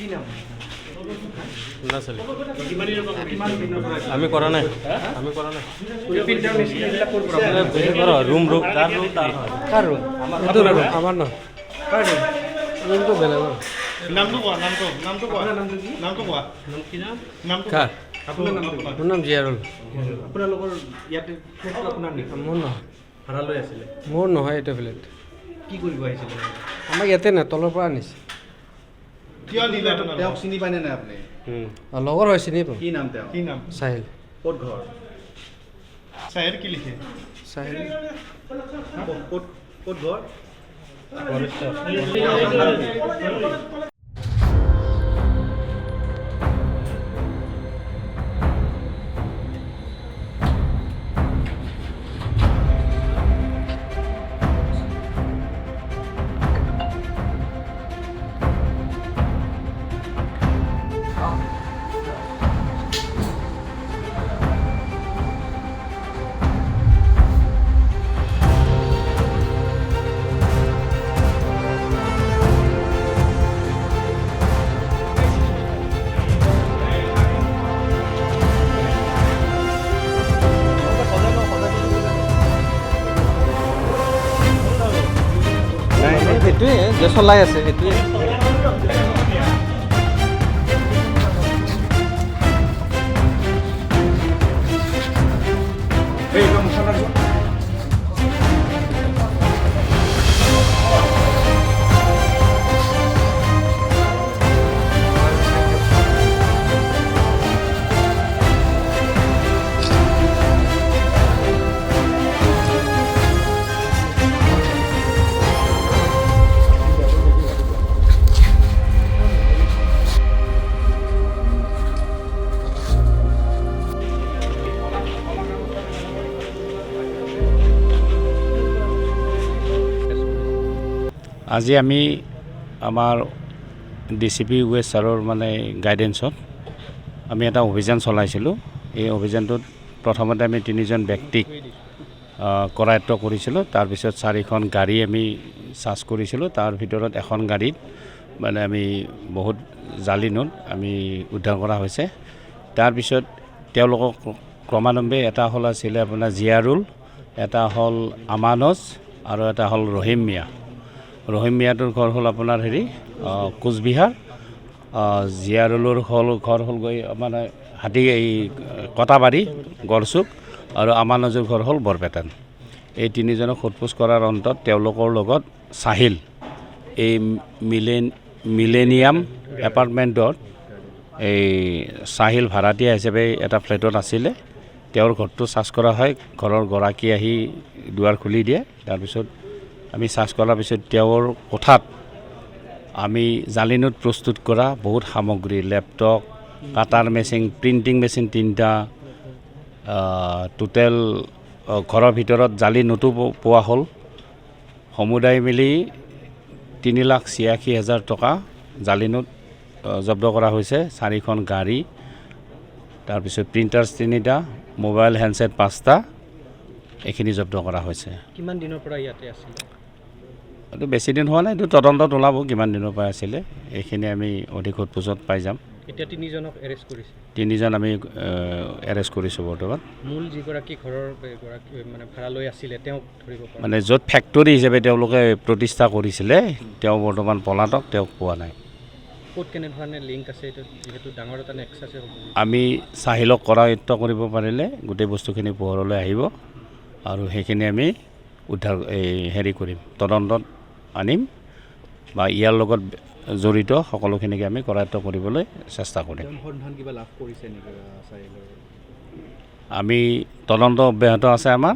কি নাম না চলি আমি কৰা নাই ৰুম কাৰ ৰুম আমাৰ ন কাৰ ৰুম ৰুমটো বেলেগৰ নামটো কোৱা নামটো কোৱা আপোনাৰ নামটো কি নামটো কোৱা নামটো কাৰ আপোনাৰ নামটো কি মোৰ নাম জিয়াৰুল আপোনালোকৰ ইয়াতে ফ্লেটটো আপোনাৰ নেকি মোৰ নহয় ভাড়া লৈ আছিলে মোৰ নহয় এইটো ফ্লেট কি কৰিব আহিছিলে আমাক ইয়াতে নাই তলৰ পৰা আনিছে কিয় নিলে আপোনালোকক? তেওঁক চিনি পায়নে নাই আপুনি লগৰ হয় চিনি পাওঁ কি নাম তেওঁ কি নাম চাহিল ক'ত ঘৰ চাহেৰ কি লিখে চাহিল ক'ত ক'ত ঘৰ সেইটোৱে যে চলাই আছে সেইটোৱে আজি আমি আমাৰ DCP ৱেষ্ট ছাৰৰ মানে গাইডেন্সত আমি এটা অভিযান চলাইছিলোঁ। এই অভিযানটোত প্ৰথমতে আমি 3জন ব্যক্তিক কৰায়ত্ব কৰিছিলোঁ। তাৰপিছত 4খন গাড়ী আমি চাৰ্জ কৰিছিলোঁ। তাৰ ভিতৰত এখন গাড়ীত মানে আমি বহুত জালি নোট আমি উদ্ধাৰ কৰা হৈছে। তাৰপিছত তেওঁলোকক ক্ৰমান্বয়ে এটা হ'ল আছিলে আপোনাৰ জিয়াৰুল, এটা হ'ল আমানজ আৰু এটা হ'ল ৰহিম মিয়া। ৰহিম মিয়াটোৰ ঘৰ হ'ল আপোনাৰ কোচবিহাৰ, জিয়াৰুলৰ ঘৰ হ'ল গৈ মানে এই কটাবাৰী গড়চুক, আৰু আমানজৰ ঘৰ হ'ল বৰপেটান। এই 3জনক সোধপোছ কৰাৰ অন্তত তেওঁলোকৰ লগত চাহিল এই মিলেনিয়াম এপাৰ্টমেণ্টত এই চাহিল ভাড়াতীয়া হিচাপে এটা ফ্লেটত আছিলে। তেওঁৰ ঘৰটো চাৰ্জ কৰা হয়। ঘৰৰ গৰাকী আহি দুৱাৰ খুলি দিয়ে। তাৰপিছত আমি চাৰ্জ কৰাৰ পিছত তেওঁৰ কোঠাত আমি জালি নোট প্ৰস্তুত কৰা বহুত সামগ্ৰী, লেপটপ, কাটাৰ মেচিন, প্ৰিণ্টিং মেচিন 3টা, টোটেল ঘৰৰ ভিতৰত জালি নোটো পোৱা হ'ল। সমুদায় মিলি 3,86,000 টকা জালি নোট জব্দ কৰা হৈছে। 4খন গাড়ী, তাৰপিছত প্ৰিণ্টাৰ্ছ 3টা, মোবাইল হেণ্ডছেট 5টা, এইখিনি জব্দ কৰা হৈছে। কিমান দিনৰ পৰা ইয়াতে আছিলে এইটো বেছি দিন হোৱা নাই, এইটো তদন্তত ওলাব কিমান দিনৰ পৰা আছিলে। এইখিনি আমি অধিক সোধপোছত পাই যাম। এতিয়া 3জনক এৰেষ্ট কৰিছে 3জন আমি এৰেষ্ট কৰিছোঁ বৰ্তমান। মূল যিগৰাকী ঘৰৰ মানে ভাড়া লৈ আছিলে তেওঁক ধৰিব পৰা মানে য'ত ফেক্টৰী হিচাপে তেওঁলোকে প্ৰতিষ্ঠা কৰিছিলে তেওঁ বৰ্তমান পলাতক, তেওঁক পোৱা নাই। ক'ত কেনেধৰণে লিংক আছে এইটো যিহেতু ডাঙৰ এটা নেক্সাছে হ'ব। আমি চাহিলক কৰায়ত্ব কৰিব পাৰিলে গোটেই বস্তুখিনি পোহৰলৈ আহিব আৰু সেইখিনি আমি উদ্ধাৰ কৰিম, তদন্তত আনিম বা ইয়াৰ লগত জড়িত সকলোখিনিকে আমি কৰায়ত্ব কৰিবলৈ চেষ্টা কৰিম। কিবা লাভ কৰিছে নেকি আমি তদন্ত অব্যাহত আছে আমাৰ।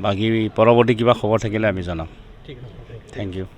বাকী পৰৱৰ্তী কিবা খবৰ থাকিলে আমি জনাম। ঠিক আছে, থেংক ইউ।